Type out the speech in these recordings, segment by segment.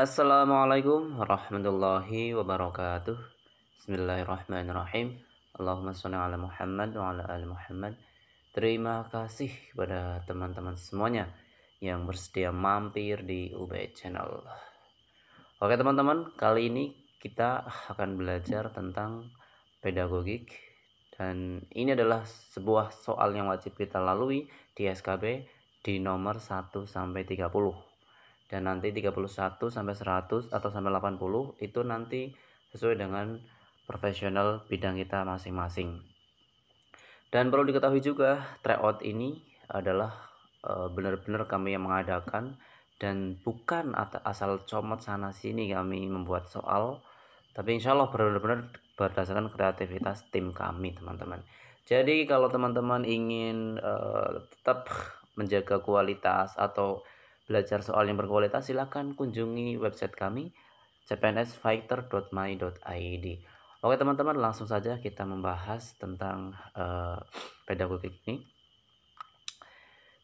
Assalamualaikum warahmatullahi wabarakatuh. Bismillahirrahmanirrahim. Allahumma sholli ala Muhammad wa ala ali Muhammad. Terima kasih kepada teman-teman semuanya yang bersedia mampir di UB Channel. Oke teman-teman, kali ini kita akan belajar tentang pedagogik. Dan ini adalah sebuah soal yang wajib kita lalui di SKB di nomor 1 sampai 30. Dan nanti 31 sampai 100 atau sampai 80 itu nanti sesuai dengan profesional bidang kita masing-masing. Dan perlu diketahui juga, tryout ini adalah benar-benar kami yang mengadakan dan bukan asal comot sana sini kami membuat soal, tapi insya Allah benar-benar berdasarkan kreativitas tim kami teman-teman. Jadi kalau teman-teman ingin tetap menjaga kualitas atau belajar soal yang berkualitas, silahkan kunjungi website kami cpnsfighter.my.id. Oke teman-teman, langsung saja kita membahas tentang pedagogik ini.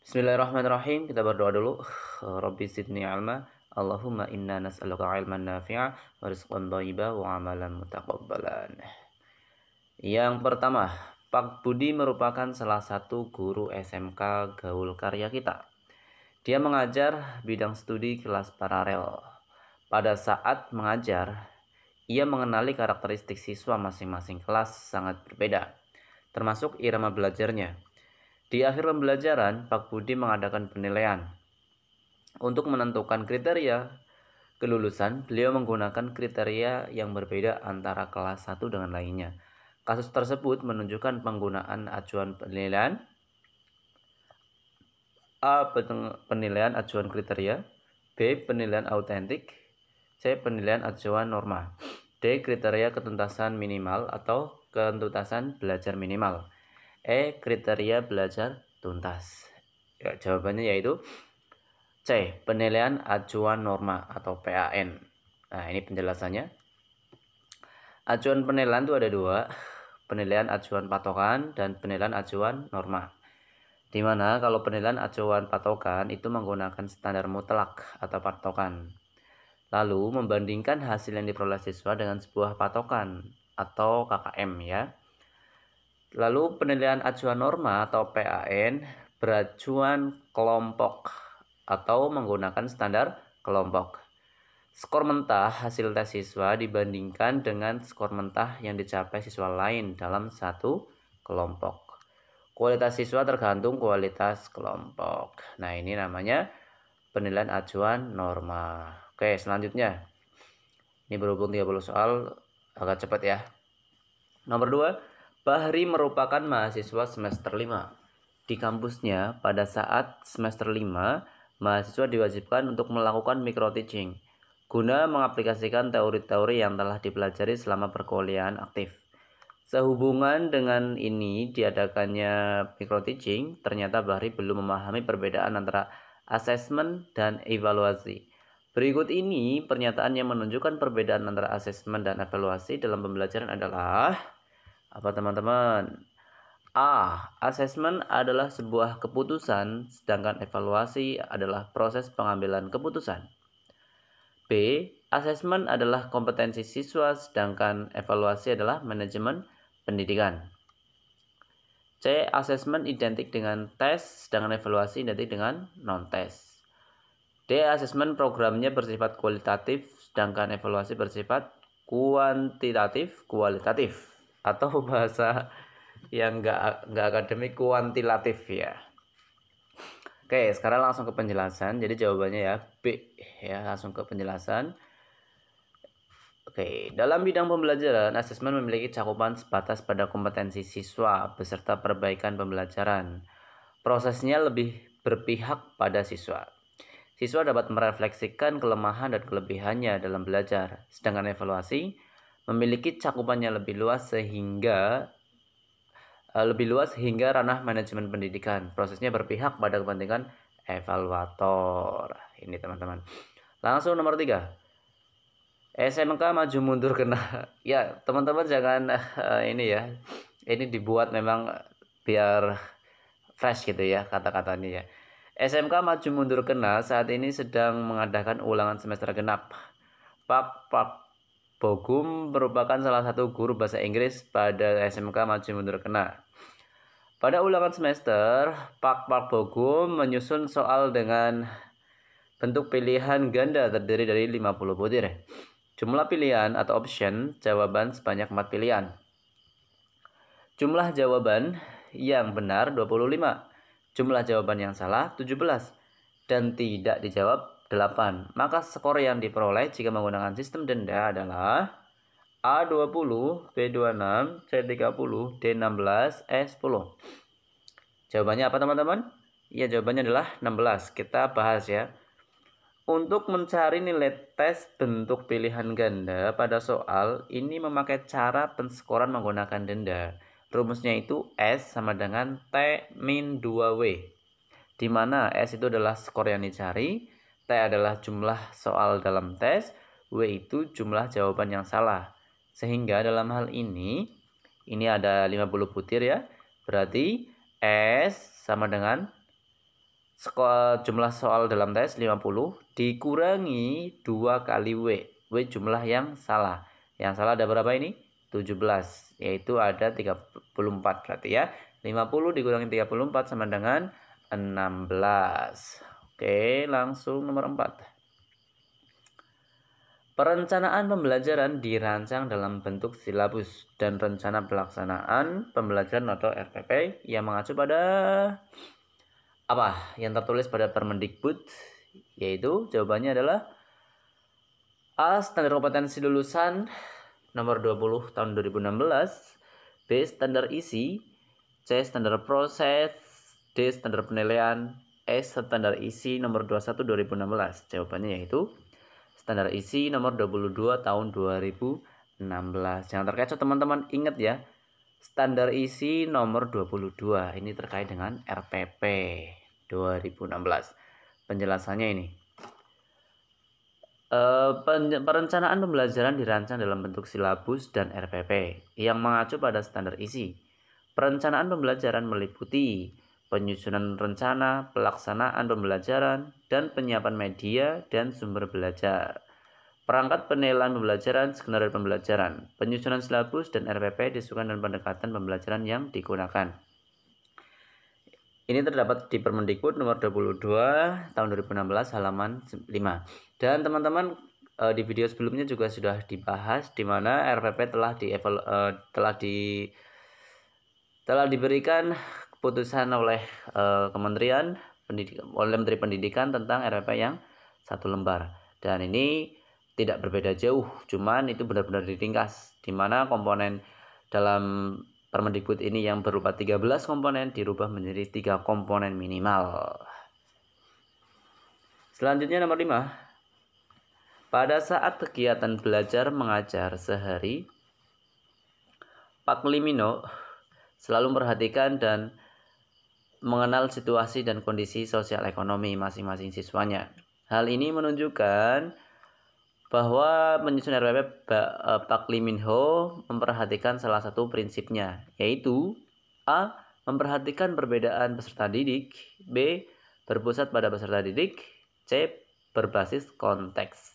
Bismillahirrahmanirrahim. Kita berdoa dulu. Rabbi zidni ilma. Allahumma inna nas'aluka ilman nafi'a wa rizqan thayyiban wa amalan mutaqabbalan. Yang pertama, Pak Budi merupakan salah satu guru SMK Gaul Karya kita. Dia mengajar bidang studi kelas paralel. Pada saat mengajar, ia mengenali karakteristik siswa masing-masing kelas sangat berbeda, termasuk irama belajarnya. Di akhir pembelajaran, Pak Budi mengadakan penilaian. Untuk menentukan kriteria kelulusan, beliau menggunakan kriteria yang berbeda antara kelas satu dengan lainnya. Kasus tersebut menunjukkan penggunaan acuan penilaian A. Penilaian acuan kriteria, B. Penilaian autentik, C. Penilaian acuan norma, D. Kriteria ketuntasan minimal atau ketuntasan belajar minimal, E. Kriteria belajar tuntas. Ya, jawabannya yaitu C. Penilaian acuan norma atau PAN. Nah, ini penjelasannya. Acuan penilaian itu ada dua, penilaian acuan patokan dan penilaian acuan norma. Dimana kalau penilaian acuan patokan itu menggunakan standar mutlak atau patokan, lalu membandingkan hasil yang diperoleh siswa dengan sebuah patokan atau KKM ya. Lalu penilaian acuan norma atau PAN beracuan kelompok atau menggunakan standar kelompok. Skor mentah hasil tes siswa dibandingkan dengan skor mentah yang dicapai siswa lain dalam satu kelompok. Kualitas siswa tergantung kualitas kelompok. Nah, ini namanya penilaian acuan norma. Oke, selanjutnya. Ini berhubung 30 soal, agak cepat ya. Nomor 2, Bahri merupakan mahasiswa semester 5. Di kampusnya, pada saat semester 5, mahasiswa diwajibkan untuk melakukan micro teaching guna mengaplikasikan teori-teori yang telah dipelajari selama perkuliahan aktif. Sehubungan dengan ini diadakannya micro teaching, ternyata Bahri belum memahami perbedaan antara asesmen dan evaluasi. Berikut ini pernyataan yang menunjukkan perbedaan antara asesmen dan evaluasi dalam pembelajaran adalah apa teman-teman? A. Asesmen adalah sebuah keputusan, sedangkan evaluasi adalah proses pengambilan keputusan. B. Asesmen adalah kompetensi siswa, sedangkan evaluasi adalah manajemen pendidikan. C. Asesmen identik dengan tes, sedangkan evaluasi identik dengan non-tes. D. Asesmen programnya bersifat kualitatif, sedangkan evaluasi bersifat kuantitatif kualitatif, atau bahasa yang nggak akademik kuantilatif ya. Oke, sekarang langsung ke penjelasan. Jadi jawabannya ya B ya, langsung ke penjelasan. Oke, dalam bidang pembelajaran, asesmen memiliki cakupan sebatas pada kompetensi siswa beserta perbaikan pembelajaran. Prosesnya lebih berpihak pada siswa. Siswa dapat merefleksikan kelemahan dan kelebihannya dalam belajar, sedangkan evaluasi memiliki cakupannya lebih luas hingga ranah manajemen pendidikan. Prosesnya berpihak pada kepentingan evaluator. Ini teman-teman. Langsung nomor 3. SMK maju mundur kena. Ya, teman-teman jangan ini ya. Ini dibuat memang biar fresh gitu ya kata-katanya ya. SMK Maju Mundur Kena saat ini sedang mengadakan ulangan semester genap. Pak Bogum merupakan salah satu guru bahasa Inggris pada SMK Maju Mundur Kena. Pada ulangan semester, Pak Bogum menyusun soal dengan bentuk pilihan ganda terdiri dari 50 butir. Jumlah pilihan atau option jawaban sebanyak 4 pilihan. Jumlah jawaban yang benar 25. Jumlah jawaban yang salah 17. Dan tidak dijawab 8. Maka skor yang diperoleh jika menggunakan sistem denda adalah A20, B26, C30, D16, E10. Jawabannya apa teman-teman? Ya, jawabannya adalah 16. Kita bahas ya. Untuk mencari nilai tes bentuk pilihan ganda pada soal ini memakai cara penskoran menggunakan denda. Rumusnya itu S sama dengan T min 2W. Di mana S itu adalah skor yang dicari, T adalah jumlah soal dalam tes, W itu jumlah jawaban yang salah. Sehingga dalam hal ini ada 50 butir ya. Berarti S sama dengan skor jumlah soal dalam tes 50 dikurangi 2 kali W. W jumlah yang salah. Yang salah ada berapa ini? 17. Yaitu ada 34 berarti ya. 50 dikurangi 34 sama dengan 16. Oke, langsung nomor 4. Perencanaan pembelajaran dirancang dalam bentuk silabus dan rencana pelaksanaan pembelajaran atau RPP yang mengacu pada apa? Yang tertulis pada Permendikbud, yaitu jawabannya adalah A. Standar kompetensi lulusan nomor 20 tahun 2016, B. Standar isi, C. Standar proses, D. Standar penilaian, E. Standar isi nomor 21 2016. Jawabannya yaitu Standar isi nomor 22 tahun 2016. Jangan terkecoh teman-teman, ingat ya. Standar isi nomor 22 ini terkait dengan RPP 2016. Penjelasannya ini. Perencanaan pembelajaran dirancang dalam bentuk silabus dan RPP yang mengacu pada standar isi. Perencanaan pembelajaran meliputi penyusunan rencana, pelaksanaan pembelajaran, dan penyiapan media dan sumber belajar. Perangkat penilaian pembelajaran, skenario pembelajaran, penyusunan silabus dan RPP disusun dan pendekatan pembelajaran yang digunakan. Ini terdapat di Permendikbud nomor 22 tahun 2016 halaman 5. Dan teman-teman di video sebelumnya juga sudah dibahas di mana RPP telah diberikan keputusan oleh Kementerian Pendidikan, oleh Menteri Pendidikan tentang RPP yang 1 lembar. Dan ini tidak berbeda jauh, cuman itu benar-benar diringkas di mana komponen dalam Permendikbud ini yang berupa 13 komponen dirubah menjadi 3 komponen minimal. Selanjutnya nomor 5. Pada saat kegiatan belajar mengajar sehari, Pak Limino selalu memperhatikan dan mengenal situasi dan kondisi sosial ekonomi masing-masing siswanya. Hal ini menunjukkan bahwa menyusun RPP Pak Lee Min Ho memperhatikan salah satu prinsipnya, yaitu A. Memperhatikan perbedaan peserta didik, B. Berpusat pada peserta didik, C. Berbasis konteks,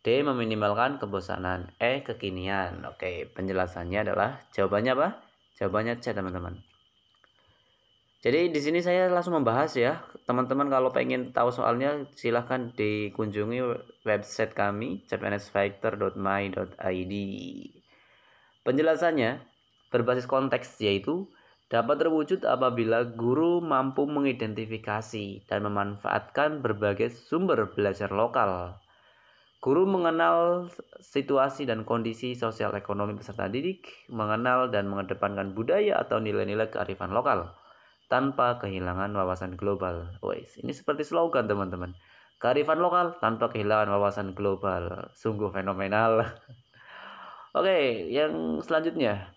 D. Meminimalkan kebosanan, E. Kekinian. Oke, penjelasannya adalah jawabannya apa? Jawabannya C teman-teman. Jadi di sini saya langsung membahas ya. Teman-teman kalau pengen tahu soalnya silahkan dikunjungi website kami cpnsfighter.my.id. Penjelasannya berbasis konteks yaitu dapat terwujud apabila guru mampu mengidentifikasi dan memanfaatkan berbagai sumber belajar lokal. Guru mengenal situasi dan kondisi sosial ekonomi peserta didik, mengenal dan mengedepankan budaya atau nilai-nilai kearifan lokal tanpa kehilangan wawasan global. Ini seperti slogan teman-teman. Kearifan lokal tanpa kehilangan wawasan global. Sungguh fenomenal. Oke, yang selanjutnya.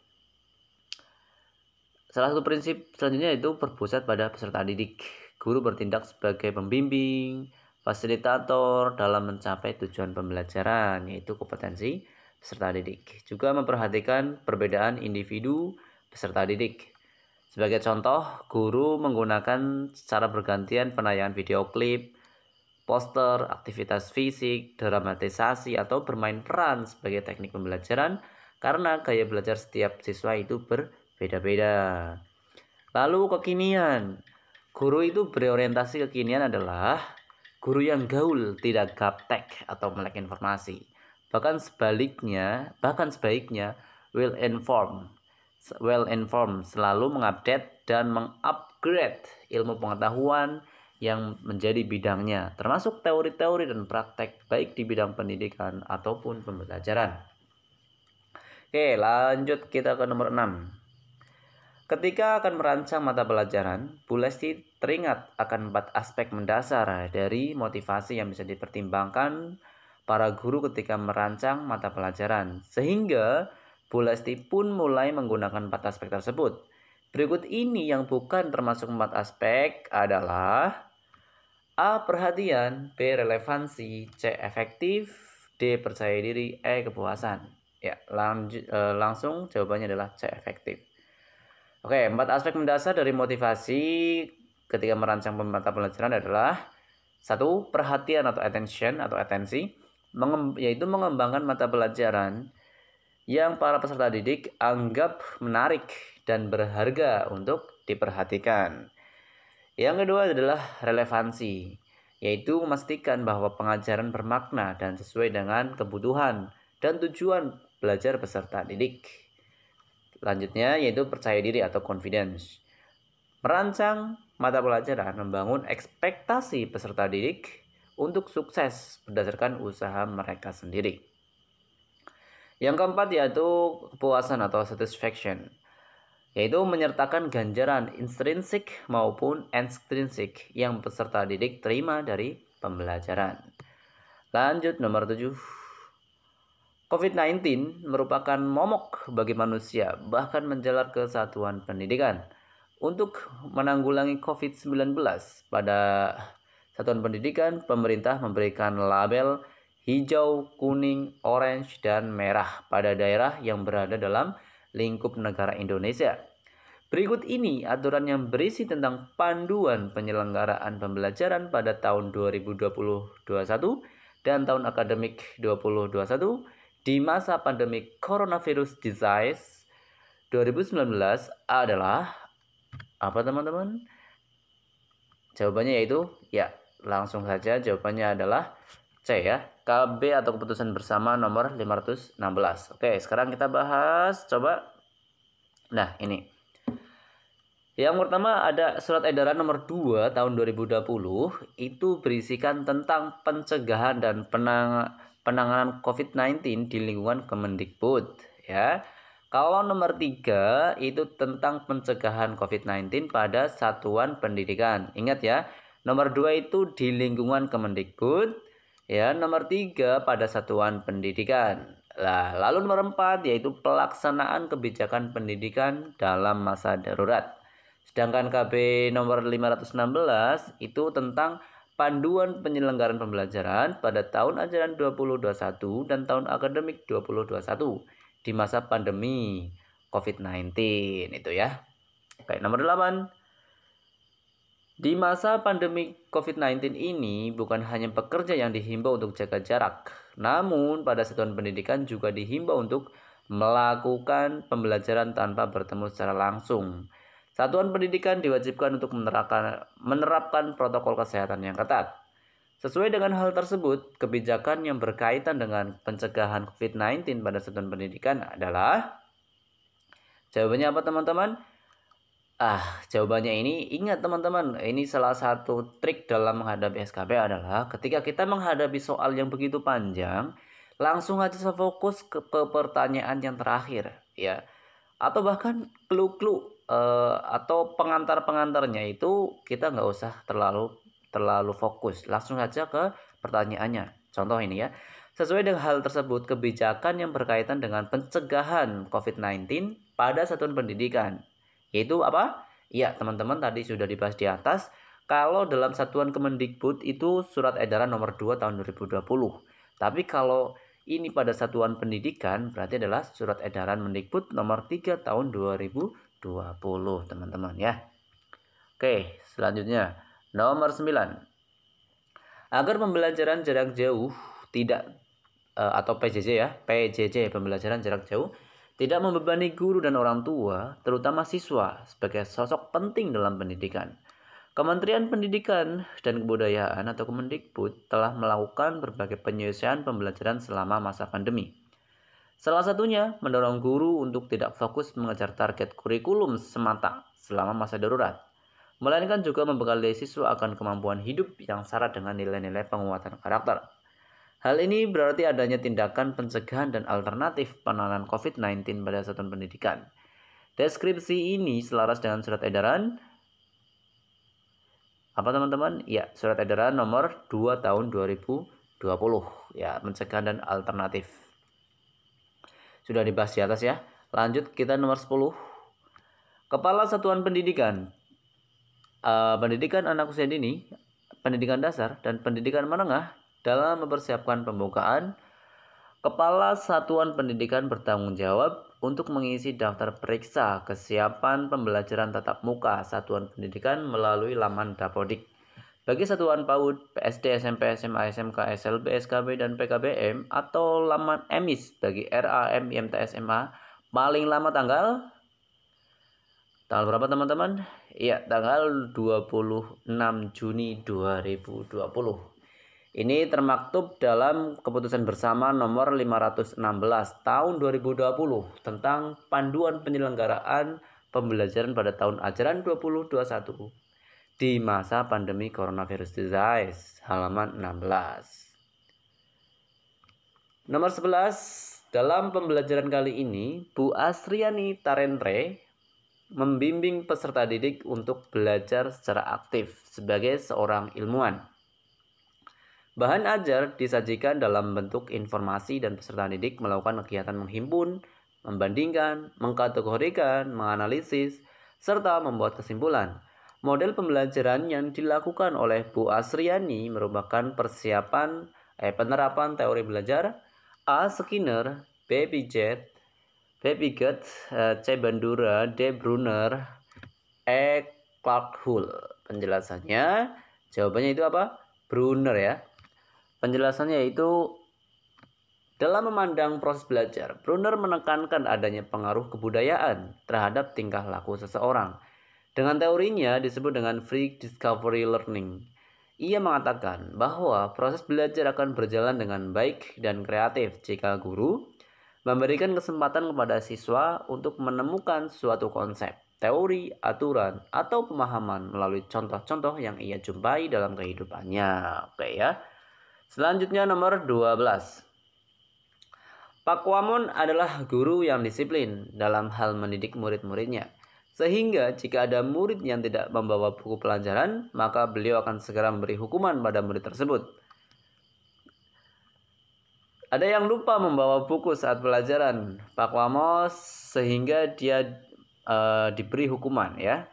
Salah satu prinsip selanjutnya itu berpusat pada peserta didik. Guru bertindak sebagai pembimbing, fasilitator dalam mencapai tujuan pembelajaran, yaitu kompetensi peserta didik. Juga memperhatikan perbedaan individu peserta didik. Sebagai contoh, guru menggunakan secara bergantian penayangan video klip, poster, aktivitas fisik, dramatisasi, atau bermain peran sebagai teknik pembelajaran karena gaya belajar setiap siswa itu berbeda-beda. Lalu kekinian. Guru itu berorientasi kekinian adalah guru yang gaul, tidak gaptek atau melek informasi. Bahkan sebaiknya well informed, selalu mengupdate dan mengupgrade ilmu pengetahuan yang menjadi bidangnya, termasuk teori-teori dan praktek baik di bidang pendidikan ataupun pembelajaran. Oke, lanjut kita ke nomor 6. Ketika akan merancang mata pelajaran, Bu Lesti teringat akan 4 aspek mendasar dari motivasi yang bisa dipertimbangkan para guru ketika merancang mata pelajaran, sehingga Bu Lesti pun mulai menggunakan 4 aspek tersebut. Berikut ini yang bukan termasuk 4 aspek adalah A. Perhatian, B. Relevansi, C. Efektif, D. Percaya diri, E. Kepuasan. Ya, langsung jawabannya adalah C. Efektif. Oke, 4 aspek mendasar dari motivasi ketika merancang mata pelajaran adalah 1. Perhatian atau attention atau atensi, yaitu mengembangkan mata pelajaran yang para peserta didik anggap menarik dan berharga untuk diperhatikan. Yang kedua adalah relevansi, yaitu memastikan bahwa pengajaran bermakna dan sesuai dengan kebutuhan dan tujuan belajar peserta didik. Selanjutnya yaitu percaya diri atau confidence. Merancang mata pelajaran membangun ekspektasi peserta didik untuk sukses berdasarkan usaha mereka sendiri. Yang keempat yaitu kepuasan atau satisfaction, yaitu menyertakan ganjaran intrinsik maupun ekstrinsik yang peserta didik terima dari pembelajaran. Lanjut nomor 7. COVID-19 merupakan momok bagi manusia, bahkan menjalar ke satuan pendidikan. Untuk menanggulangi COVID-19 pada satuan pendidikan, pemerintah memberikan label hijau, kuning, orange, dan merah pada daerah yang berada dalam lingkup negara Indonesia. Berikut ini aturan yang berisi tentang panduan penyelenggaraan pembelajaran pada tahun 2020-21 dan tahun akademik 2021 di masa pandemi coronavirus disease 2019 adalah apa teman-teman? Jawabannya yaitu ya, langsung saja jawabannya adalah C ya, KB atau keputusan bersama nomor 516. Oke, sekarang kita bahas coba. Nah, ini. Yang pertama ada surat edaran nomor 2 tahun 2020, itu berisikan tentang pencegahan dan penanganan COVID-19 di lingkungan Kemendikbud ya. Kalau nomor 3 itu tentang pencegahan COVID-19 pada satuan pendidikan. Ingat ya, nomor 2 itu di lingkungan Kemendikbud. Ya, nomor 3 pada satuan pendidikan. Nah, lalu nomor 4 yaitu pelaksanaan kebijakan pendidikan dalam masa darurat. Sedangkan KB nomor 516 itu tentang panduan penyelenggaraan pembelajaran pada tahun ajaran 2021 dan tahun akademik 2021 di masa pandemi COVID-19 itu ya. Oke, nomor 8. Di masa pandemi COVID-19 ini bukan hanya pekerja yang dihimbau untuk jaga jarak, namun pada satuan pendidikan juga dihimbau untuk melakukan pembelajaran tanpa bertemu secara langsung. Satuan pendidikan diwajibkan untuk menerapkan protokol kesehatan yang ketat. Sesuai dengan hal tersebut, kebijakan yang berkaitan dengan pencegahan COVID-19 pada satuan pendidikan adalah jawabannya apa teman-teman? Jawabannya ini, ingat teman-teman, ini salah satu trik dalam menghadapi SKP adalah ketika kita menghadapi soal yang begitu panjang, langsung aja fokus ke pertanyaan yang terakhir ya. Atau bahkan clue-clue atau pengantar-pengantarnya itu kita nggak usah terlalu fokus, langsung saja ke pertanyaannya. Contoh ini ya. Sesuai dengan hal tersebut, kebijakan yang berkaitan dengan pencegahan COVID-19 pada satuan pendidikan yaitu apa? Ya, teman-teman tadi sudah dibahas di atas. Kalau dalam satuan Kemendikbud itu surat edaran nomor 2 tahun 2020. Tapi kalau ini pada satuan pendidikan berarti adalah surat edaran Mendikbud nomor 3 tahun 2020. teman-teman ya. Oke, selanjutnya nomor 9. Agar pembelajaran jarak jauh tidak atau PJJ ya, PJJ pembelajaran jarak jauh tidak membebani guru dan orang tua, terutama siswa sebagai sosok penting dalam pendidikan. Kementerian Pendidikan dan Kebudayaan atau Kemendikbud telah melakukan berbagai penyelesaian pembelajaran selama masa pandemi. Salah satunya mendorong guru untuk tidak fokus mengejar target kurikulum semata selama masa darurat, melainkan juga membekali siswa akan kemampuan hidup yang syarat dengan nilai-nilai penguatan karakter. Hal ini berarti adanya tindakan pencegahan dan alternatif penanganan COVID-19 pada satuan pendidikan. Deskripsi ini selaras dengan surat edaran apa teman-teman? Ya, surat edaran nomor 2 tahun 2020 ya, pencegahan dan alternatif. Sudah dibahas di atas ya. Lanjut kita nomor 10. Kepala Satuan Pendidikan. Pendidikan anak usia dini, pendidikan dasar dan pendidikan menengah dalam mempersiapkan pembukaan. Kepala Satuan Pendidikan bertanggung jawab untuk mengisi daftar periksa kesiapan pembelajaran tatap muka satuan pendidikan melalui laman Dapodik. Bagi satuan PAUD, PSD, SMP, SMA, SMK, SLB, SKB, dan PKBM atau laman EMIS bagi RAM, IMT, SMA paling lama tanggal berapa teman-teman? Iya, tanggal 26 Juni 2020. Ini termaktub dalam keputusan bersama nomor 516 tahun 2020 tentang panduan penyelenggaraan pembelajaran pada tahun ajaran 2021 di masa pandemi coronavirus disease, halaman 16. Nomor 11, dalam pembelajaran kali ini, Bu Asriani Tarentre membimbing peserta didik untuk belajar secara aktif sebagai seorang ilmuwan. Bahan ajar disajikan dalam bentuk informasi dan peserta didik melakukan kegiatan menghimpun, membandingkan, mengkategorikan, menganalisis, serta membuat kesimpulan. Model pembelajaran yang dilakukan oleh Bu Asriani merupakan penerapan teori belajar A. Skinner, B. Piaget, C. Bandura, D. Brunner, E. Clark-Hull. Penjelasannya, jawabannya itu apa? Brunner ya. Penjelasannya yaitu dalam memandang proses belajar, Brunner menekankan adanya pengaruh kebudayaan terhadap tingkah laku seseorang. Dengan teorinya disebut dengan free discovery learning. Ia mengatakan bahwa proses belajar akan berjalan dengan baik dan kreatif jika guru memberikan kesempatan kepada siswa untuk menemukan suatu konsep, teori, aturan, atau pemahaman melalui contoh-contoh yang ia jumpai dalam kehidupannya. Oke ya. Selanjutnya nomor 12. Pak Wamon adalah guru yang disiplin dalam hal mendidik murid-muridnya. Sehingga jika ada murid yang tidak membawa buku pelajaran, maka beliau akan segera memberi hukuman pada murid tersebut. Ada yang lupa membawa buku saat pelajaran Pak Wamos sehingga dia diberi hukuman ya.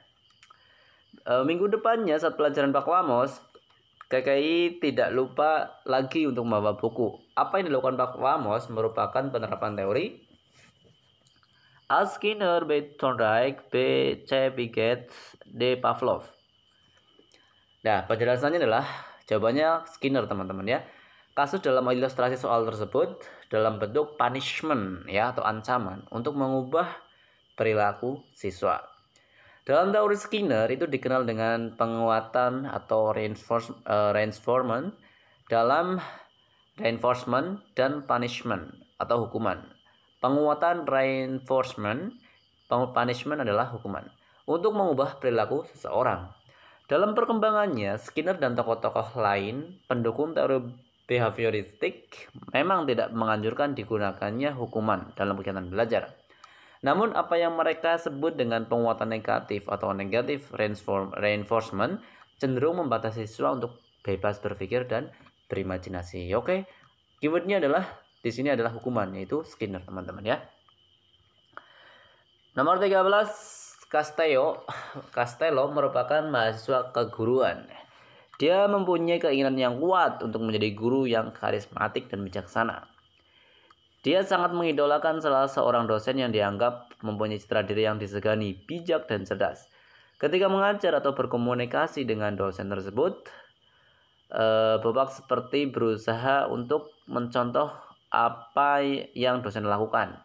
Minggu depannya saat pelajaran Pak Wamos, KKI tidak lupa lagi untuk membawa buku. Apa yang dilakukan Pak Wamos merupakan penerapan teori A. Skinner, B. Thorndike, B. C. Piaget, D. Pavlov. Nah, penjelasannya adalah jawabannya Skinner teman-teman ya. Kasus dalam ilustrasi soal tersebut dalam bentuk punishment ya atau ancaman untuk mengubah perilaku siswa. Dalam teori Skinner itu dikenal dengan penguatan atau reinforcement dalam reinforcement dan punishment atau hukuman. Penguatan reinforcement, punishment adalah hukuman untuk mengubah perilaku seseorang. Dalam perkembangannya, Skinner dan tokoh-tokoh lain pendukung teori behavioristik memang tidak menganjurkan digunakannya hukuman dalam kegiatan belajar. Namun apa yang mereka sebut dengan penguatan negatif atau negative reinforcement cenderung membatasi siswa untuk bebas berpikir dan berimajinasi. Oke, keywordnya adalah di sini adalah hukuman, yaitu Skinner teman-teman ya. Nomor 13, Castello merupakan mahasiswa keguruan. Dia mempunyai keinginan yang kuat untuk menjadi guru yang karismatik dan bijaksana. Dia sangat mengidolakan salah seorang dosen yang dianggap mempunyai citra diri yang disegani, bijak, dan cerdas. Ketika mengajar atau berkomunikasi dengan dosen tersebut, Bobak seperti berusaha untuk mencontoh apa yang dosen lakukan.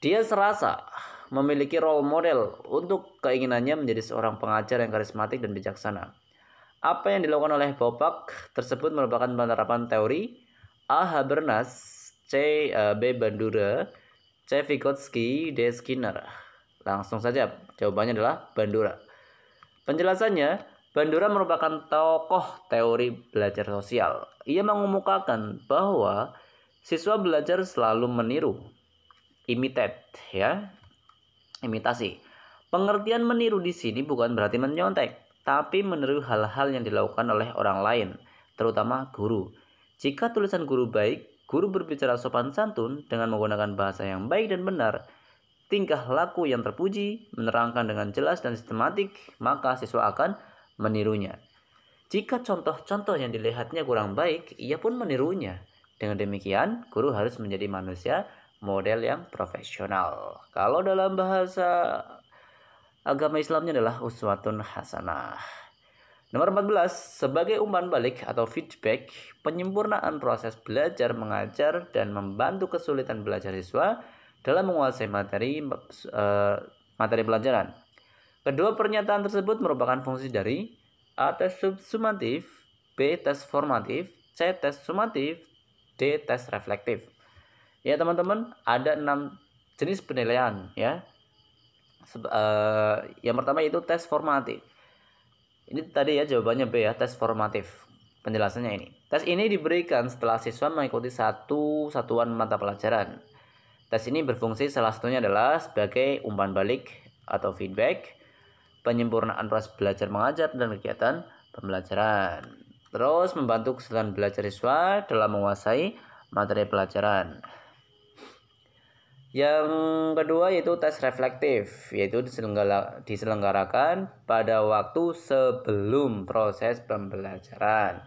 Dia serasa memiliki role model untuk keinginannya menjadi seorang pengajar yang karismatik dan bijaksana. Apa yang dilakukan oleh Bobak tersebut merupakan penerapan teori A. Habermas, B. Bandura, C. Vygotsky, D. Skinner. Langsung saja, jawabannya adalah Bandura. Penjelasannya, Bandura merupakan tokoh teori belajar sosial. Ia mengemukakan bahwa siswa belajar selalu meniru, imitasi. Pengertian meniru di sini bukan berarti menyontek, tapi meniru hal-hal yang dilakukan oleh orang lain, terutama guru. Jika tulisan guru baik, guru berbicara sopan santun dengan menggunakan bahasa yang baik dan benar, tingkah laku yang terpuji, menerangkan dengan jelas dan sistematik, maka siswa akan menirunya. Jika contoh-contoh yang dilihatnya kurang baik, ia pun menirunya. Dengan demikian, guru harus menjadi manusia model yang profesional. Kalau dalam bahasa agama Islamnya adalah uswatun hasanah. Nomor 14, sebagai umpan balik atau feedback, penyempurnaan proses belajar mengajar dan membantu kesulitan belajar siswa dalam menguasai materi pelajaran. Kedua pernyataan tersebut merupakan fungsi dari A. Tes subsumatif, B. Tes formatif, C. Tes sumatif, D. Tes reflektif. Ya teman-teman, ada 6 jenis penilaian ya. Yang pertama yaitu tes formatif. Ini tadi ya jawabannya B ya, tes formatif. Penjelasannya ini. Tes ini diberikan setelah siswa mengikuti satu satuan mata pelajaran. Tes ini berfungsi salah satunya adalah sebagai umpan balik atau feedback, penyempurnaan proses belajar mengajar dan kegiatan pembelajaran. Terus membantu kesulitan belajar siswa dalam menguasai materi pelajaran. Yang kedua yaitu tes reflektif, yaitu diselenggarakan pada waktu sebelum proses pembelajaran.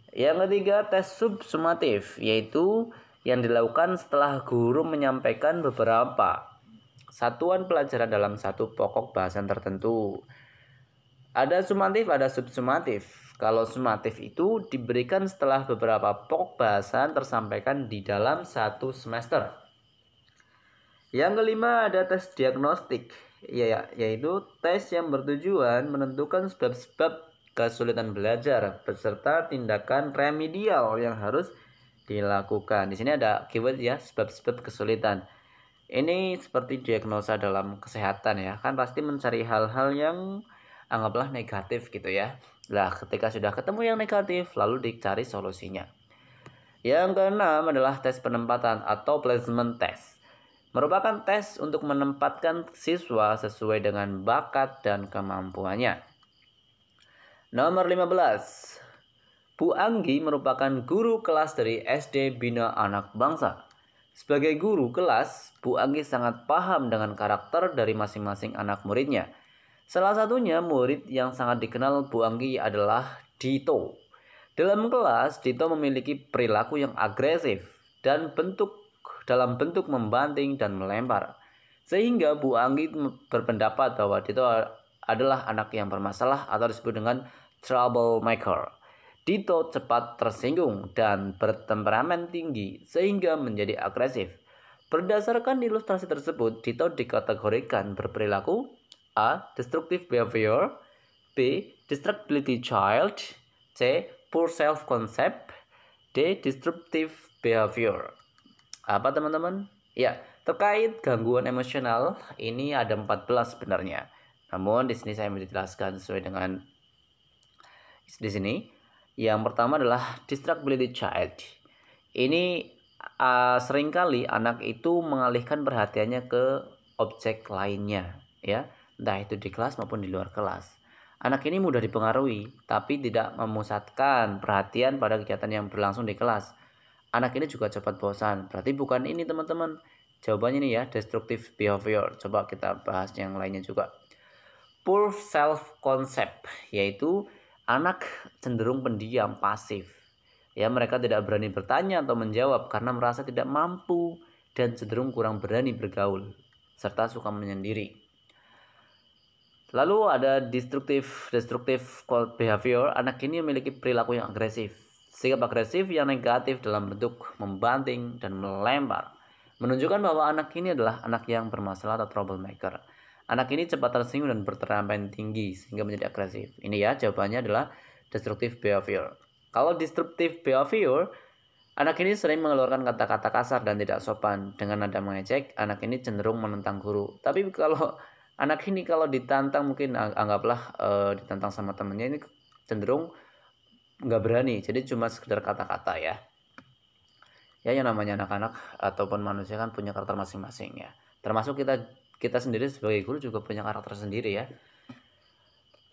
Yang ketiga tes subsumatif, yaitu yang dilakukan setelah guru menyampaikan beberapa satuan pelajaran dalam satu pokok bahasan tertentu. Ada sumatif, ada subsumatif. Kalau sumatif itu diberikan setelah beberapa pokok bahasan tersampaikan di dalam satu semester. Yang kelima ada tes diagnostik, yaitu tes yang bertujuan menentukan sebab-sebab kesulitan belajar beserta tindakan remedial yang harus dilakukan. Di sini ada keyword ya, sebab-sebab kesulitan. Ini seperti diagnosa dalam kesehatan ya, kan pasti mencari hal-hal yang anggaplah negatif gitu ya. Nah, ketika sudah ketemu yang negatif, lalu dicari solusinya. Yang keenam adalah tes penempatan atau placement test. Merupakan tes untuk menempatkan siswa sesuai dengan bakat dan kemampuannya. Nomor 15. Bu Anggi merupakan guru kelas dari SD Bina Anak Bangsa. Sebagai guru kelas, Bu Anggi sangat paham dengan karakter dari masing-masing anak muridnya. Salah satunya murid yang sangat dikenal Bu Anggi adalah Dito. Dalam kelas, Dito memiliki perilaku yang agresif dan dalam bentuk membanting dan melempar. Sehingga Bu Anggi berpendapat bahwa Dito adalah anak yang bermasalah atau disebut dengan troublemaker. Dito cepat tersinggung dan bertemperamen tinggi sehingga menjadi agresif. Berdasarkan ilustrasi tersebut, Dito dikategorikan berperilaku A. Destructive behavior, B. Destructibility child, C. Poor self-concept, D. Disruptive behavior. Apa teman-teman? Ya, terkait gangguan emosional ini ada 14 sebenarnya. Namun di sini saya menjelaskan sesuai dengan di sini. Yang pertama adalah distractibility child. Ini seringkali anak itu mengalihkan perhatiannya ke objek lainnya, ya, entah itu di kelas maupun di luar kelas. Anak ini mudah dipengaruhi, tapi tidak memusatkan perhatian pada kegiatan yang berlangsung di kelas. Anak ini juga cepat bosan. Berarti bukan ini teman-teman. Jawabannya ini ya, destructive behavior. Coba kita bahas yang lainnya juga. Poor self-concept, yaitu anak cenderung pendiam, pasif. Ya, mereka tidak berani bertanya atau menjawab karena merasa tidak mampu dan cenderung kurang berani bergaul, serta suka menyendiri. Lalu ada destructive behavior. Anak ini memiliki perilaku yang agresif. Sikap agresif yang negatif dalam bentuk membanting dan melempar menunjukkan bahwa anak ini adalah anak yang bermasalah atau troublemaker. Anak ini cepat tersinggung dan bertemperament tinggi sehingga menjadi agresif. Ini ya, jawabannya adalah destructive behavior. Kalau destructive behavior, anak ini sering mengeluarkan kata-kata kasar dan tidak sopan. Dengan nada mengejek, anak ini cenderung menentang guru. Tapi kalau anak ini kalau ditantang, mungkin anggaplah ditantang sama temennya, ini cenderung nggak berani. Jadi cuma sekedar kata-kata ya. Ya, yang namanya anak-anak ataupun manusia kan punya karakter masing-masing ya. Termasuk kita sendiri sebagai guru juga punya karakter sendiri ya.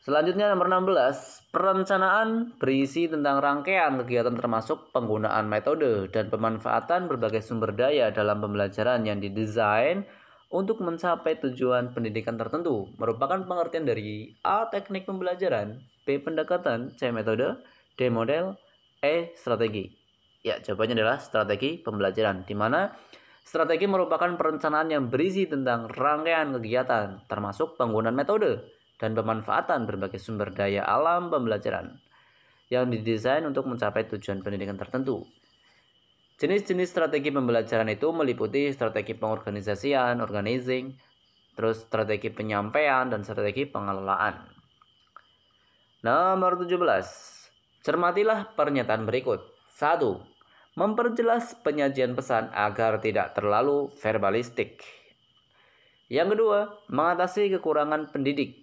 Selanjutnya nomor 16, perencanaan berisi tentang rangkaian kegiatan termasuk penggunaan metode dan pemanfaatan berbagai sumber daya dalam pembelajaran yang didesain untuk mencapai tujuan pendidikan tertentu. Merupakan pengertian dari A. Teknik pembelajaran, B. Pendekatan, C. Metode, D. Model, E. Strategi. Ya, jawabannya adalah strategi pembelajaran, di mana strategi merupakan perencanaan yang berisi tentang rangkaian kegiatan termasuk penggunaan metode dan pemanfaatan berbagai sumber daya alam pembelajaran yang didesain untuk mencapai tujuan pendidikan tertentu. Jenis-jenis strategi pembelajaran itu meliputi strategi pengorganisasian, organizing, terus strategi penyampaian, dan strategi pengelolaan. Nomor 17. Cermatilah pernyataan berikut. 1. Memperjelas penyajian pesan agar tidak terlalu verbalistik. Yang kedua, mengatasi kekurangan pendidik.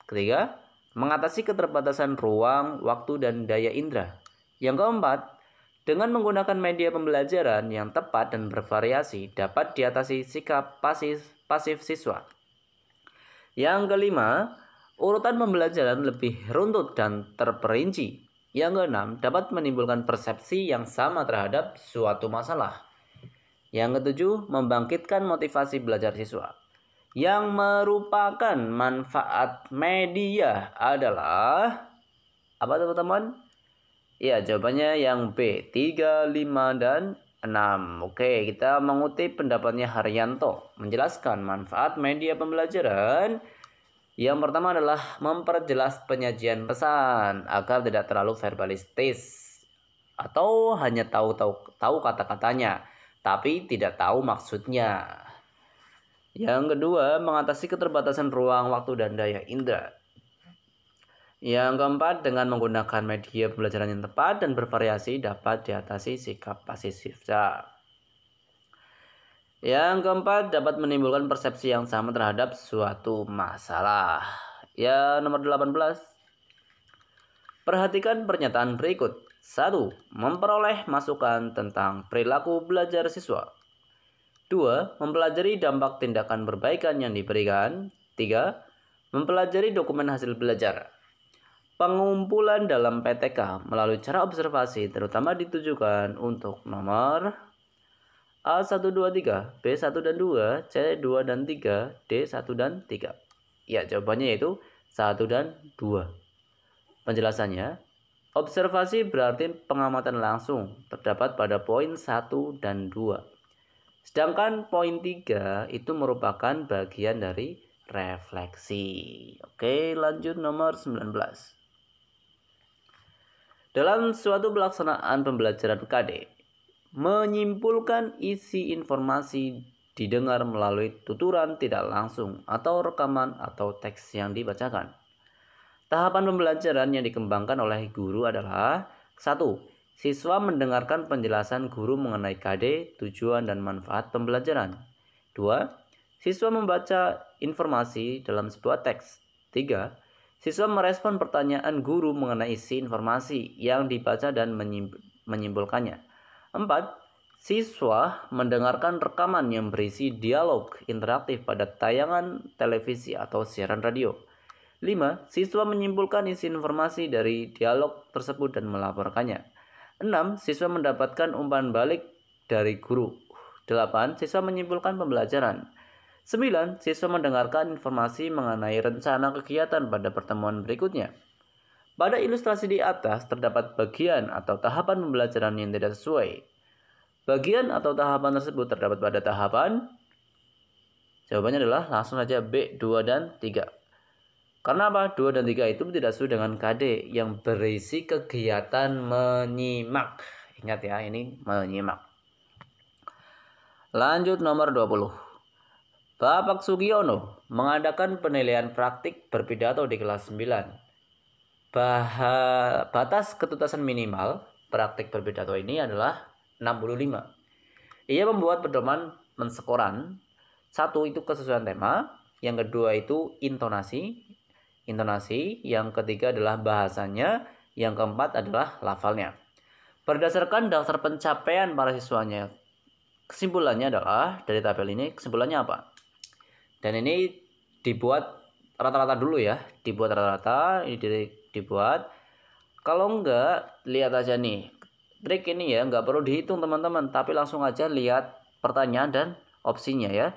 Ketiga, mengatasi keterbatasan ruang, waktu, dan daya indera. Yang keempat, dengan menggunakan media pembelajaran yang tepat dan bervariasi dapat diatasi sikap pasif siswa. Yang kelima, urutan pembelajaran lebih runtut dan terperinci. Yang keenam, dapat menimbulkan persepsi yang sama terhadap suatu masalah. Yang ketujuh, membangkitkan motivasi belajar siswa. Yang merupakan manfaat media adalah apa teman-teman? Ya, jawabannya yang B, 3, 5, dan 6. Oke, kita mengutip pendapatnya Haryanto menjelaskan manfaat media pembelajaran. Yang pertama adalah memperjelas penyajian pesan agar tidak terlalu verbalistis atau hanya tahu kata-katanya tapi tidak tahu maksudnya. Yang kedua, mengatasi keterbatasan ruang, waktu, dan daya indera. Yang keempat, dengan menggunakan media pembelajaran yang tepat dan bervariasi dapat diatasi sikap pasif siswa. Yang keempat, dapat menimbulkan persepsi yang sama terhadap suatu masalah. Ya, nomor 18. Perhatikan pernyataan berikut. 1. Memperoleh masukan tentang perilaku belajar siswa. 2. Mempelajari dampak tindakan perbaikan yang diberikan. 3. Mempelajari dokumen hasil belajar. Pengumpulan dalam PTK melalui cara observasi terutama ditujukan untuk nomor A1, 2, 3, B1 dan 2, C2 dan 3, D1 dan 3. Ya, jawabannya yaitu 1 dan 2. Penjelasannya, observasi berarti pengamatan langsung terdapat pada poin 1 dan 2. Sedangkan poin 3 itu merupakan bagian dari refleksi. Oke, lanjut nomor 19. Dalam suatu pelaksanaan pembelajaran KD, menyimpulkan isi informasi didengar melalui tuturan tidak langsung atau rekaman atau teks yang dibacakan. Tahapan pembelajaran yang dikembangkan oleh guru adalah 1. Siswa mendengarkan penjelasan guru mengenai KD, tujuan dan manfaat pembelajaran. 2. Siswa membaca informasi dalam sebuah teks. 3. Siswa merespon pertanyaan guru mengenai isi informasi yang dibaca dan menyimpulkannya. 4. Siswa mendengarkan rekaman yang berisi dialog interaktif pada tayangan televisi atau siaran radio. 5. Siswa menyimpulkan isi informasi dari dialog tersebut dan melaporkannya. 6. Siswa mendapatkan umpan balik dari guru. 8. Siswa menyimpulkan pembelajaran. 9. Siswa mendengarkan informasi mengenai rencana kegiatan pada pertemuan berikutnya. Pada ilustrasi di atas terdapat bagian atau tahapan pembelajaran yang tidak sesuai. Bagian atau tahapan tersebut terdapat pada tahapan. Jawabannya adalah langsung saja B, 2, dan 3. Karena apa? 2 dan 3 itu tidak sesuai dengan KD yang berisi kegiatan menyimak. Ingat ya, ini menyimak. Lanjut nomor 20. Bapak Sugiono mengadakan penilaian praktik berpidato di kelas 9. Batas ketuntasan minimal praktik berpidato ini adalah 65. Ia membuat pedoman menskoran. 1 itu kesesuaian tema, yang kedua itu intonasi, yang ketiga adalah bahasanya, yang keempat adalah lafalnya. Berdasarkan daftar pencapaian para siswanya, kesimpulannya adalah dari tabel ini kesimpulannya apa? Dan ini dibuat rata-rata dulu ya, dibuat rata-rata, ini dibuat. Kalau enggak, lihat aja nih, trik ini ya, enggak perlu dihitung teman-teman, tapi langsung aja lihat pertanyaan dan opsinya ya.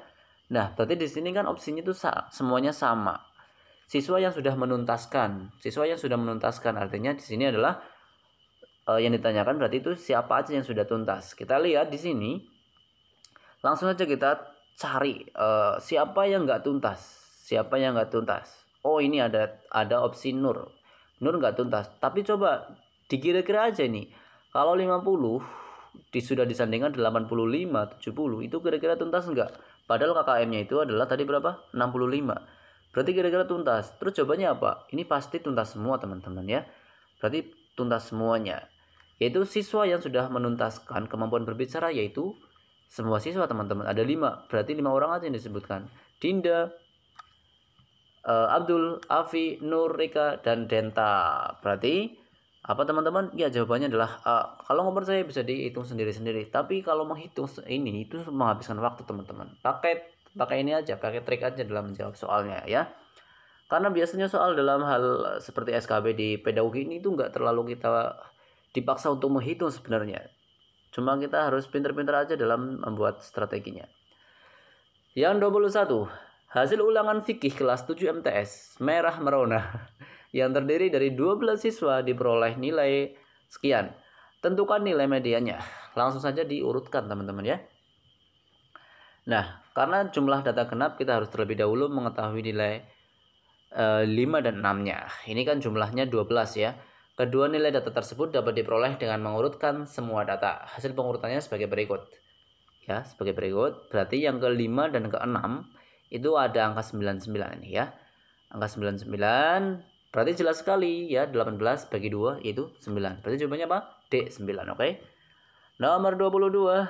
Nah, berarti di sini kan opsinya itu semuanya sama. Siswa yang sudah menuntaskan, artinya di sini adalah yang ditanyakan berarti itu siapa aja yang sudah tuntas. Kita lihat di sini, langsung aja kita cari siapa yang nggak tuntas. Oh, ini ada opsi Nur nggak tuntas. Tapi coba dikira-kira aja nih, kalau 50 sudah disandingkan 85, 70, itu kira-kira tuntas nggak? Padahal KKM-nya itu adalah tadi berapa? 65. Berarti kira-kira tuntas. Terus jawabannya apa? Ini pasti tuntas semua teman-teman ya. Berarti tuntas semuanya. Yaitu siswa yang sudah menuntaskan kemampuan berbicara, yaitu semua siswa teman-teman. Ada 5, berarti 5 orang aja yang disebutkan. Dinda, Abdul, Afi, Nur, Rika, dan Denta. Berarti apa teman-teman? Ya, jawabannya adalah A. Kalau nggak percaya bisa dihitung sendiri-sendiri. Tapi kalau menghitung ini itu menghabiskan waktu teman-teman. Pakai ini aja, pakai trik aja dalam menjawab soalnya ya. Karena biasanya soal dalam hal seperti SKB di pedagogi ini itu nggak terlalu kita dipaksa untuk menghitung sebenarnya. Cuma kita harus pinter-pinter aja dalam membuat strateginya. Yang 21. Hasil ulangan fikih kelas 7 MTS merah merona yang terdiri dari 12 siswa diperoleh nilai sekian. Tentukan nilai mediannya. Langsung saja diurutkan teman-teman ya. Nah, karena jumlah data genap kita harus terlebih dahulu mengetahui nilai 5 dan 6-nya. Ini kan jumlahnya 12 ya. Kedua nilai data tersebut dapat diperoleh dengan mengurutkan semua data. Hasil pengurutannya sebagai berikut. Ya, sebagai berikut. Berarti yang ke-5 dan ke-6 itu ada angka 99 ini ya. Angka 99 berarti jelas sekali ya, 18 bagi 2 itu 9. Berarti jawabannya apa? D, 9, oke. Nomor 22.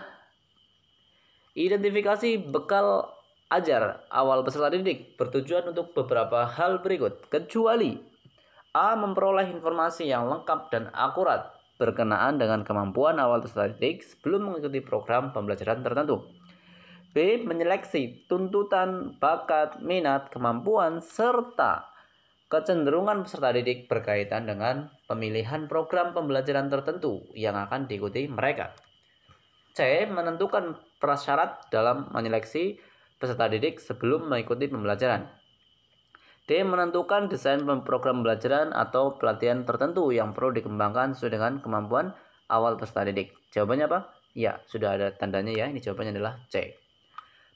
Identifikasi bekal ajar awal peserta didik bertujuan untuk beberapa hal berikut, kecuali A. Memperoleh informasi yang lengkap dan akurat berkenaan dengan kemampuan awal peserta didik sebelum mengikuti program pembelajaran tertentu. B. Menyeleksi tuntutan, bakat, minat, kemampuan, serta kecenderungan peserta didik berkaitan dengan pemilihan program pembelajaran tertentu yang akan diikuti mereka. C. Menentukan prasyarat dalam menyeleksi peserta didik sebelum mengikuti pembelajaran. D. Menentukan desain program pembelajaran atau pelatihan tertentu yang perlu dikembangkan sesuai dengan kemampuan awal peserta didik. Jawabannya apa? Ya, sudah ada tandanya ya. Ini jawabannya adalah C.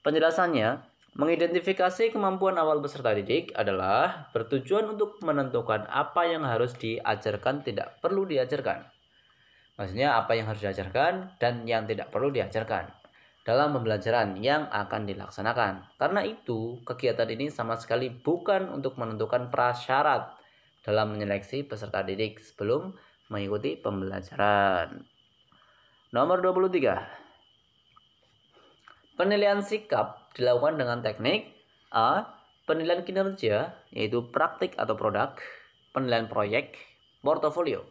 Penjelasannya, mengidentifikasi kemampuan awal peserta didik adalah bertujuan untuk menentukan apa yang harus diajarkan, tidak perlu diajarkan. Maksudnya apa yang harus diajarkan dan yang tidak perlu diajarkan dalam pembelajaran yang akan dilaksanakan. Karena itu, kegiatan ini sama sekali bukan untuk menentukan prasyarat dalam menyeleksi peserta didik sebelum mengikuti pembelajaran. Nomor 23. Penilaian sikap dilakukan dengan teknik A. Penilaian kinerja, yaitu praktik atau produk. Penilaian proyek, portofolio.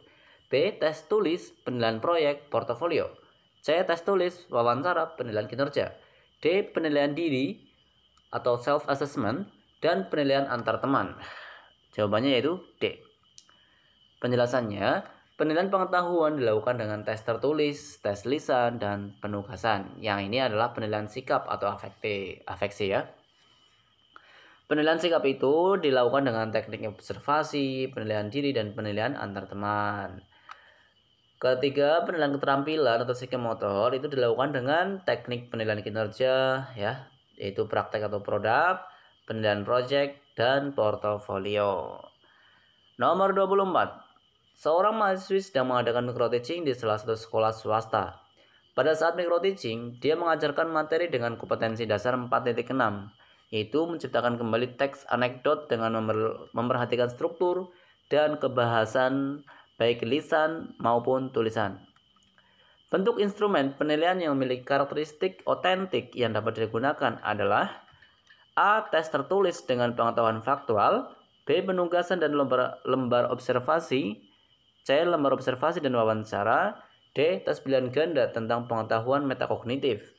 B. Tes tulis, penilaian proyek, portofolio. C. Tes tulis, wawancara, penilaian kinerja. D. Penilaian diri atau self-assessment dan penilaian antar teman. Jawabannya yaitu D. Penjelasannya, penilaian pengetahuan dilakukan dengan tes tertulis, tes lisan, dan penugasan. Yang ini adalah penilaian sikap atau afeksi ya. Penilaian sikap itu dilakukan dengan teknik observasi, penilaian diri, dan penilaian antar teman. Ketiga, penilaian keterampilan atau psikomotor itu dilakukan dengan teknik penilaian kinerja, ya, yaitu praktek atau produk, penilaian project, dan portofolio. Nomor 24. Seorang mahasiswi sedang mengadakan microteaching di salah satu sekolah swasta. Pada saat microteaching, dia mengajarkan materi dengan kompetensi dasar 4.6, yaitu menciptakan kembali teks anekdot dengan memperhatikan struktur dan kebahasan baik lisan maupun tulisan. Bentuk instrumen penilaian yang memiliki karakteristik otentik yang dapat digunakan adalah A. Tes tertulis dengan pengetahuan faktual, B. Penugasan dan lembar observasi, C. Lembar observasi dan wawancara, D. Tes pilihan ganda tentang pengetahuan metakognitif.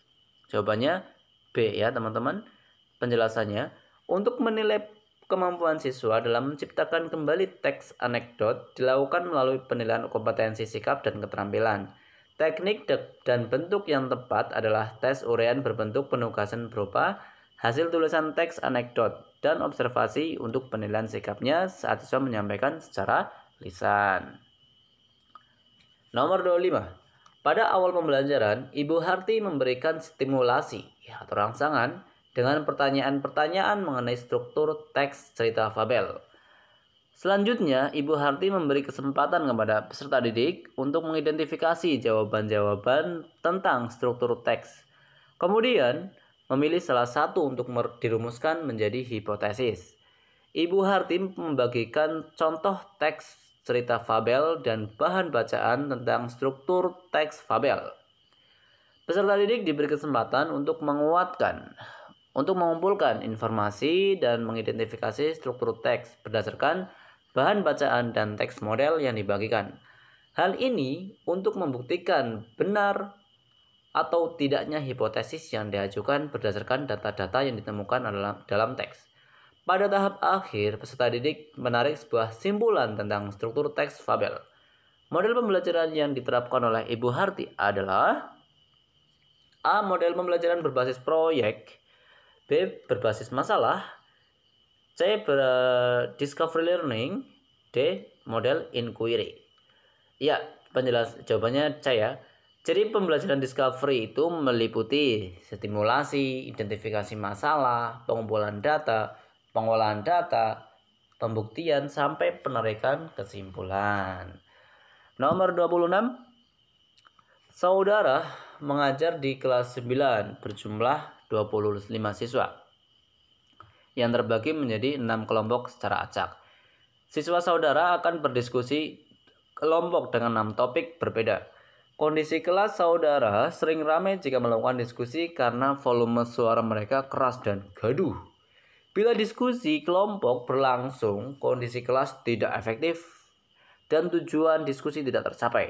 Jawabannya B ya teman-teman. Penjelasannya, untuk menilai kemampuan siswa dalam menciptakan kembali teks anekdot dilakukan melalui penilaian kompetensi sikap dan keterampilan. Teknik dan bentuk yang tepat adalah tes uraian berbentuk penugasan berupa hasil tulisan teks anekdot dan observasi untuk penilaian sikapnya saat siswa menyampaikan secara lisan. Nomor 25. Pada awal pembelajaran, Ibu Harti memberikan stimulasi atau rangsangan dengan pertanyaan-pertanyaan mengenai struktur teks cerita fabel. Selanjutnya, Ibu Harti memberi kesempatan kepada peserta didik untuk mengidentifikasi jawaban-jawaban tentang struktur teks. Kemudian, memilih salah satu untuk dirumuskan menjadi hipotesis. Ibu Harti membagikan contoh teks cerita fabel dan bahan bacaan tentang struktur teks fabel. Peserta didik diberi kesempatan untuk mengumpulkan informasi dan mengidentifikasi struktur teks berdasarkan bahan bacaan dan teks model yang dibagikan. Hal ini untuk membuktikan benar atau tidaknya hipotesis yang diajukan berdasarkan data-data yang ditemukan dalam teks. Pada tahap akhir, peserta didik menarik sebuah simpulan tentang struktur teks fabel. Model pembelajaran yang diterapkan oleh Ibu Harti adalah A. Model pembelajaran berbasis proyek, B. Berbasis masalah, C. Discovery learning, D. Model inquiry. Ya, jawabannya C ya. Jadi pembelajaran discovery itu meliputi stimulasi, identifikasi masalah, pengumpulan data, pengolahan data, pembuktian, sampai penarikan kesimpulan. Nomor 26. Saudara mengajar di kelas 9 berjumlah 25 siswa yang terbagi menjadi 6 kelompok secara acak. Siswa saudara akan berdiskusi kelompok dengan 6 topik berbeda. Kondisi kelas saudara sering ramai jika melakukan diskusi karena volume suara mereka keras dan gaduh. Bila diskusi kelompok berlangsung, kondisi kelas tidak efektif dan tujuan diskusi tidak tercapai.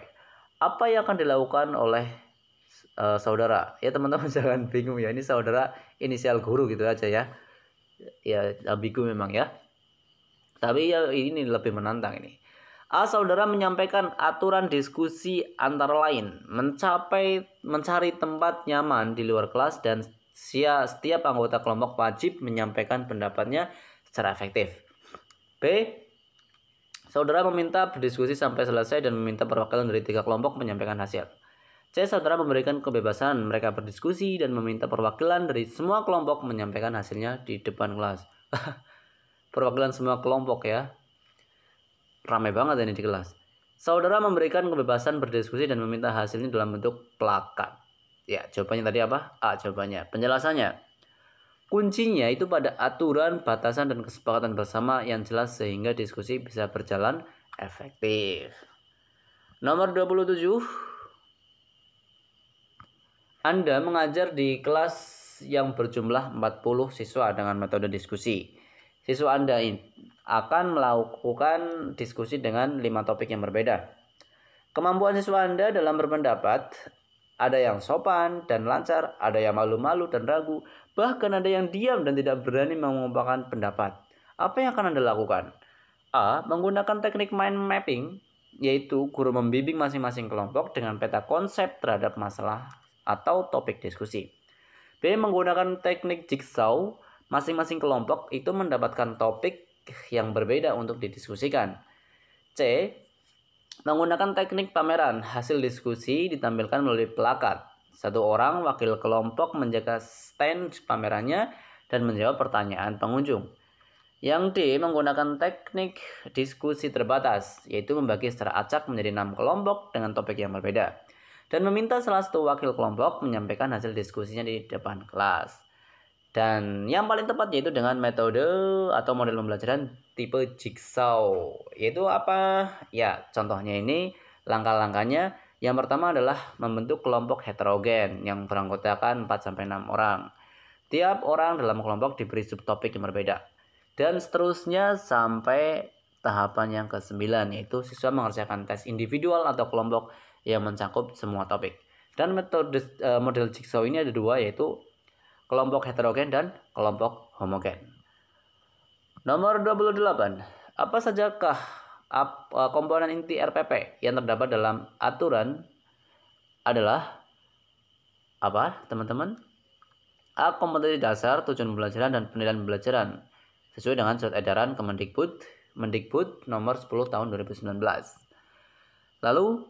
Apa yang akan dilakukan oleh saudara? Ya teman-teman jangan bingung ya, ini saudara inisial guru gitu aja ya. Ya ambigu memang ya. Tapi ya ini lebih menantang ini. A. Saudara menyampaikan aturan diskusi antara lain mencari tempat nyaman di luar kelas dan setiap anggota kelompok wajib menyampaikan pendapatnya secara efektif. B. Saudara meminta berdiskusi sampai selesai dan meminta perwakilan dari 3 kelompok menyampaikan hasil. C. Saudara memberikan kebebasan mereka berdiskusi dan meminta perwakilan dari semua kelompok menyampaikan hasilnya di depan kelas. Perwakilan semua kelompok ya. Ramai banget ini di kelas. Saudara memberikan kebebasan berdiskusi dan meminta hasilnya dalam bentuk plakat. Ya, jawabannya tadi apa? A, jawabannya. Penjelasannya, kuncinya itu pada aturan, batasan, dan kesepakatan bersama yang jelas sehingga diskusi bisa berjalan efektif. Nomor 27. Anda mengajar di kelas yang berjumlah 40 siswa dengan metode diskusi. Siswa Anda akan melakukan diskusi dengan 5 topik yang berbeda. Kemampuan siswa Anda dalam berpendapat, ada yang sopan dan lancar, ada yang malu-malu dan ragu, bahkan ada yang diam dan tidak berani mengungkapkan pendapat. Apa yang akan Anda lakukan? A. Menggunakan teknik mind mapping, yaitu guru membimbing masing-masing kelompok dengan peta konsep terhadap masalah atau topik diskusi. B. Menggunakan teknik jigsaw, Masing-masing kelompok itu mendapatkan topik yang berbeda untuk didiskusikan. C. Menggunakan teknik pameran, hasil diskusi ditampilkan melalui plakat. Satu orang wakil kelompok menjaga stand pamerannya dan menjawab pertanyaan pengunjung. Yang D. Menggunakan teknik diskusi terbatas, yaitu membagi secara acak menjadi 6 kelompok dengan topik yang berbeda, dan meminta salah satu wakil kelompok menyampaikan hasil diskusinya di depan kelas. Dan yang paling tepat yaitu dengan metode atau model pembelajaran tipe jigsaw. Yaitu apa? Ya, contohnya ini langkah-langkahnya. Yang pertama adalah membentuk kelompok heterogen yang beranggotakan 4-6 orang. Tiap orang dalam kelompok diberi subtopik yang berbeda. Dan seterusnya sampai tahapan yang ke-9, yaitu siswa mengerjakan tes individual atau kelompok yang mencakup semua topik. Dan metode model jigsaw ini ada dua, yaitu kelompok heterogen dan kelompok homogen. Nomor 28. Apa sajakah komponen inti RPP yang terdapat dalam aturan adalah apa, teman-teman? A. Kompetensi dasar, tujuan pembelajaran, dan penilaian pembelajaran sesuai dengan surat edaran Mendikbud nomor 10 tahun 2019. Lalu,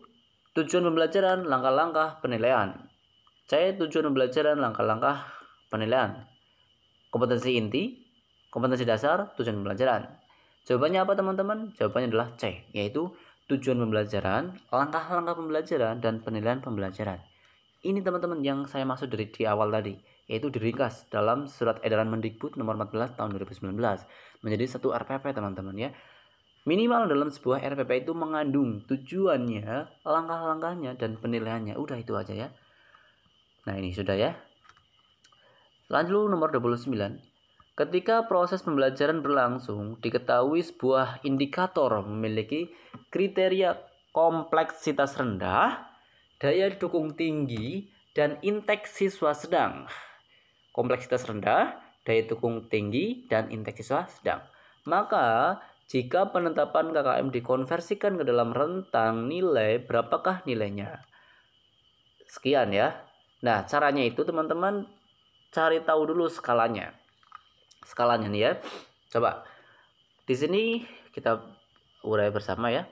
tujuan pembelajaran, langkah-langkah penilaian. C. Tujuan pembelajaran, langkah-langkah penilaian. Kompetensi inti, kompetensi dasar, tujuan pembelajaran. Jawabannya apa, teman-teman? Jawabannya adalah C, yaitu tujuan pembelajaran, langkah-langkah pembelajaran, dan penilaian pembelajaran. Ini teman-teman yang saya maksud dari di awal tadi, yaitu diringkas dalam surat edaran Mendikbud nomor 14 tahun 2019 menjadi satu RPP, teman-teman ya. Minimal dalam sebuah RPP itu mengandung tujuannya, langkah-langkahnya, dan penilaiannya. Udah itu aja ya. Nah, ini sudah ya. Lanjut nomor 29. Ketika proses pembelajaran berlangsung, diketahui sebuah indikator memiliki kriteria kompleksitas rendah, daya dukung tinggi, dan inteks siswa sedang. Kompleksitas rendah, daya dukung tinggi, dan inteks siswa sedang. Maka, jika penetapan KKM dikonversikan ke dalam rentang nilai, berapakah nilainya? Sekian ya. Nah, caranya itu teman-teman cari tahu dulu skalanya. Skalanya nih ya. Coba di sini kita urai bersama ya.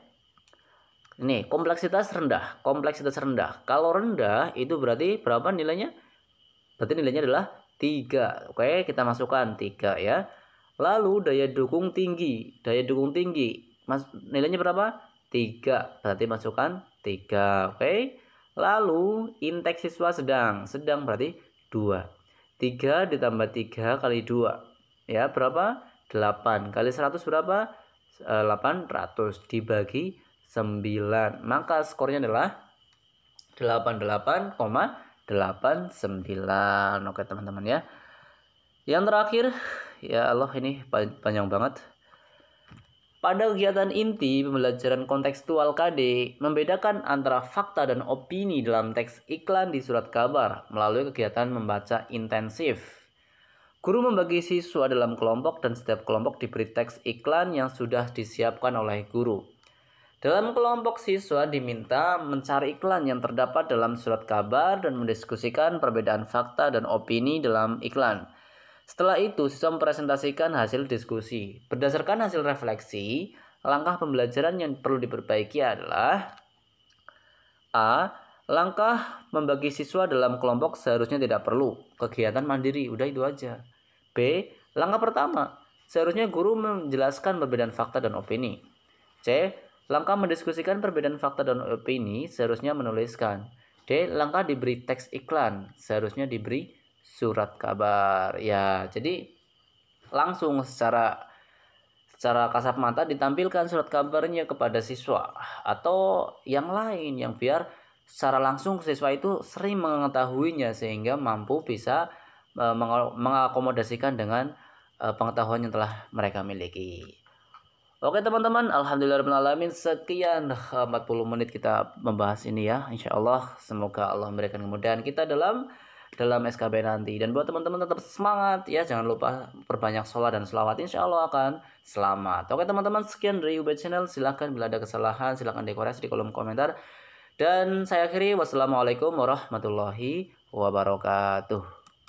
Ini kompleksitas rendah. Kompleksitas rendah. Kalau rendah itu berarti berapa nilainya? Berarti nilainya adalah 3. Oke, kita masukkan 3 ya. Lalu daya dukung tinggi. Daya dukung tinggi. Nilainya berapa? 3. Berarti masukkan 3. Oke. Lalu inteks siswa sedang. Sedang berarti 2. 3 ditambah 3 kali 2. Ya, berapa? 8. Kali 100 berapa? 800 dibagi 9. Maka skornya adalah 88,89. Oke, teman-teman ya. Yang terakhir, ya Allah ini panjang banget. Pada kegiatan inti pembelajaran kontekstual KD, membedakan antara fakta dan opini dalam teks iklan di surat kabar melalui kegiatan membaca intensif. Guru membagi siswa dalam kelompok dan setiap kelompok diberi teks iklan yang sudah disiapkan oleh guru. Dalam kelompok siswa diminta mencari iklan yang terdapat dalam surat kabar dan mendiskusikan perbedaan fakta dan opini dalam iklan. Setelah itu, siswa mempresentasikan hasil diskusi. Berdasarkan hasil refleksi, langkah pembelajaran yang perlu diperbaiki adalah A. Langkah membagi siswa dalam kelompok seharusnya tidak perlu. Kegiatan mandiri, udah itu aja. B. Langkah pertama, seharusnya guru menjelaskan perbedaan fakta dan opini. C. Langkah mendiskusikan perbedaan fakta dan opini, seharusnya menuliskan. D. Langkah diberi teks iklan, seharusnya diberi surat kabar. Ya, jadi langsung secara kasat mata ditampilkan surat kabarnya kepada siswa atau yang lain yang biar secara langsung siswa itu sering mengetahuinya sehingga mampu bisa mengakomodasikan dengan pengetahuan yang telah mereka miliki. Oke teman-teman, alhamdulillahirrahmanirrahim, sekian 40 menit kita membahas ini ya. Insya Allah semoga Allah memberikan kemudahan kita dalam SKB nanti. Dan buat teman-teman tetap semangat ya, jangan lupa perbanyak sholat dan selawat, insya Allah akan selamat. Oke teman-teman, sekian dari Ubed Channel. Silahkan bila ada kesalahan silahkan dikoreksi di kolom komentar. Dan saya akhiri, wassalamualaikum warahmatullahi wabarakatuh.